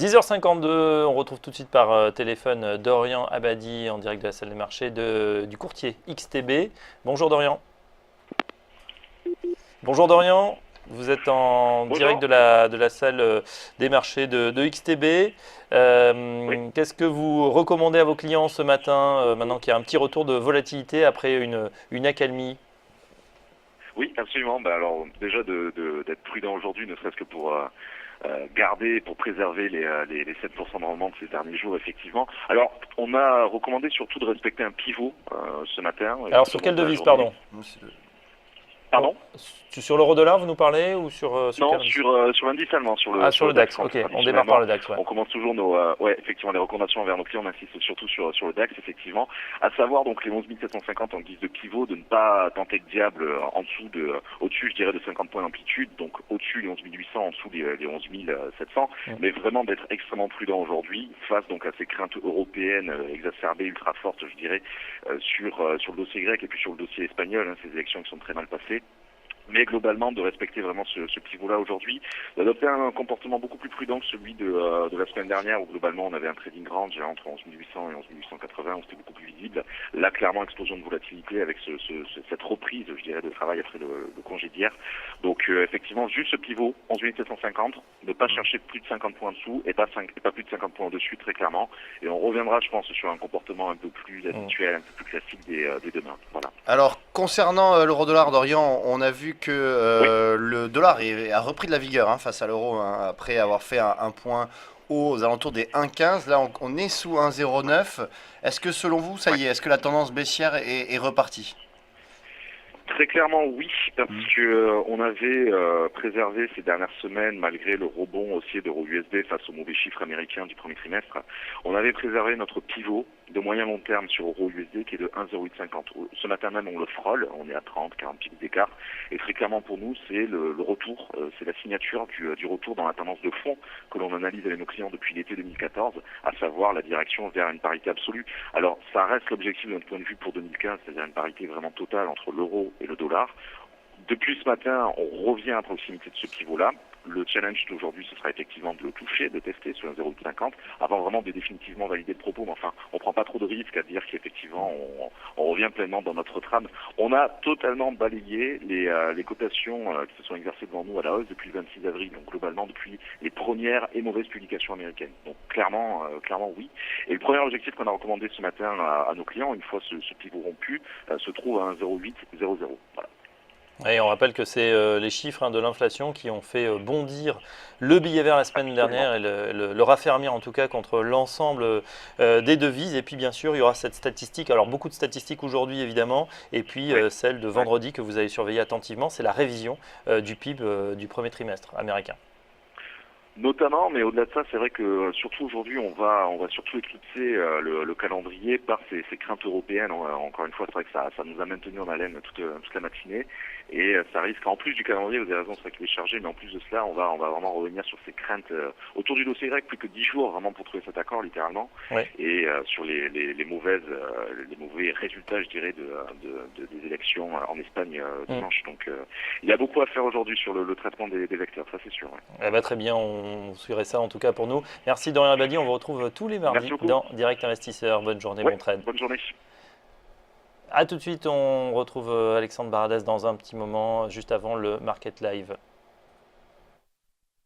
10h52, on retrouve tout de suite par téléphone Dorian Abadi en direct de la salle des marchés du courtier XTB. Bonjour Dorian. Bonjour Dorian, vous êtes en Bonjour. direct de la salle des marchés de XTB. Oui, Qu'est-ce que vous recommandez à vos clients ce matin, maintenant qu'il y a un petit retour de volatilité après une accalmie? oui, absolument. Alors déjà d'être prudent aujourd'hui, ne serait-ce que pour garder, pour préserver les 7% de rendement de ces derniers jours, effectivement. Alors, on a recommandé surtout de respecter un pivot ce matin. Alors Tout sur au long quelle de la devise, journée. pardon? Pardon? Sur l'euro-dollar, vous nous parlez ou sur Non, quelle devise? sur l'indice allemand, Ah, sur le DAX, DAX. ok. On démarre par Traditionnellement, le DAX, ouais. on commence toujours ouais, effectivement, les recommandations envers nos clients, on insiste surtout sur le DAX, effectivement. À savoir, donc, les 11 750 en guise de pivot, de ne pas tenter le diable en dessous au-dessus, je dirais, de 50 points d'amplitude, donc au-dessus les 11 800, en dessous les 11 700, mais vraiment d'être extrêmement prudent aujourd'hui, face donc à ces craintes européennes exacerbées, ultra fortes, je dirais, sur le dossier grec et puis sur le dossier espagnol, hein, ces élections qui sont très mal passées. Mais globalement, de respecter vraiment ce pivot-là aujourd'hui, d'adopter un comportement beaucoup plus prudent que celui de la semaine dernière, où globalement on avait un trading range entre 11 800 et 11 880, où c'était beaucoup plus visible. Là, clairement, explosion de volatilité avec cette reprise, je dirais, de travail après le congé d'hier. Donc, effectivement, juste ce pivot, 11 750, ne pas chercher plus de 50 points en dessous et pas plus de 50 points au-dessus, très clairement. Et on reviendra, je pense, sur un comportement un peu plus habituel, un peu plus classique des demain. Voilà. Alors, concernant l'euro-dollar d'Orient, on a vu que Oui. le dollar a repris de la vigueur face à l'euro, après avoir fait un point haut aux alentours des 1,15. Là, on est sous 1,09. Est-ce que selon vous, ça y est, est-ce que la tendance baissière est repartie? Très clairement oui, parce que on avait préservé ces dernières semaines, malgré le rebond haussier d'euro USD face aux mauvais chiffres américains du premier trimestre, on avait préservé notre pivot de moyen long terme sur euro USD qui est de 1,0850. Ce matin même on le frôle, on est à 30-40 pips d'écart, et très clairement pour nous c'est le retour, c'est la signature du retour dans la tendance de fond que l'on analyse avec nos clients depuis l'été 2014, à savoir la direction vers une parité absolue. Alors ça reste l'objectif de notre point de vue pour 2015, c'est-à-dire une parité vraiment totale entre l'euro et le dollar. Depuis ce matin, on revient à proximité de ce pivot-là. Le challenge d'aujourd'hui, ce sera effectivement de le toucher, de tester sur un 0,50, avant vraiment de définitivement valider le propos. Mais enfin, on prend pas trop de risques à dire qu'effectivement, on revient pleinement dans notre trame. On a totalement balayé les cotations qui se sont exercées devant nous à la hausse depuis le 26 avril, donc globalement depuis les premières et mauvaises publications américaines. Donc clairement oui. Et le premier objectif qu'on a recommandé ce matin à nos clients, une fois ce pivot rompu, se trouve à un 0,800. Voilà. Et on rappelle que c'est les chiffres de l'inflation qui ont fait bondir le billet vert la semaine Absolument. dernière et le raffermir en tout cas contre l'ensemble des devises. Et puis bien sûr, il y aura cette statistique, alors beaucoup de statistiques aujourd'hui évidemment, et puis Oui. celle de Ouais. vendredi que vous allez surveiller attentivement, c'est la révision du PIB du premier trimestre américain. Notamment, mais au-delà de ça, c'est vrai que surtout aujourd'hui, on va surtout éclipser le calendrier par ces craintes européennes. Encore une fois, c'est vrai que ça nous a maintenu en haleine toute la matinée, et ça risque, en plus du calendrier, vous avez raison, c'est vrai qu'il est chargé, mais en plus de cela, on va vraiment revenir sur ces craintes autour du dossier grec, plus que 10 jours vraiment pour trouver cet accord, littéralement, Oui. et sur les mauvais résultats, je dirais, des élections en Espagne dimanche. Donc, il y a beaucoup à faire aujourd'hui sur le traitement des vecteurs, ça c'est sûr. Ouais. Eh ben, très bien, on suivrait ça en tout cas pour nous. Merci Dorian Abadi, on vous retrouve tous les Merci mardis beaucoup. dans Direct Investisseur. Bonne journée, Ouais, bon trade. bonne journée. A tout de suite, on retrouve Alexandre Baradas dans un petit moment, juste avant le Market Live.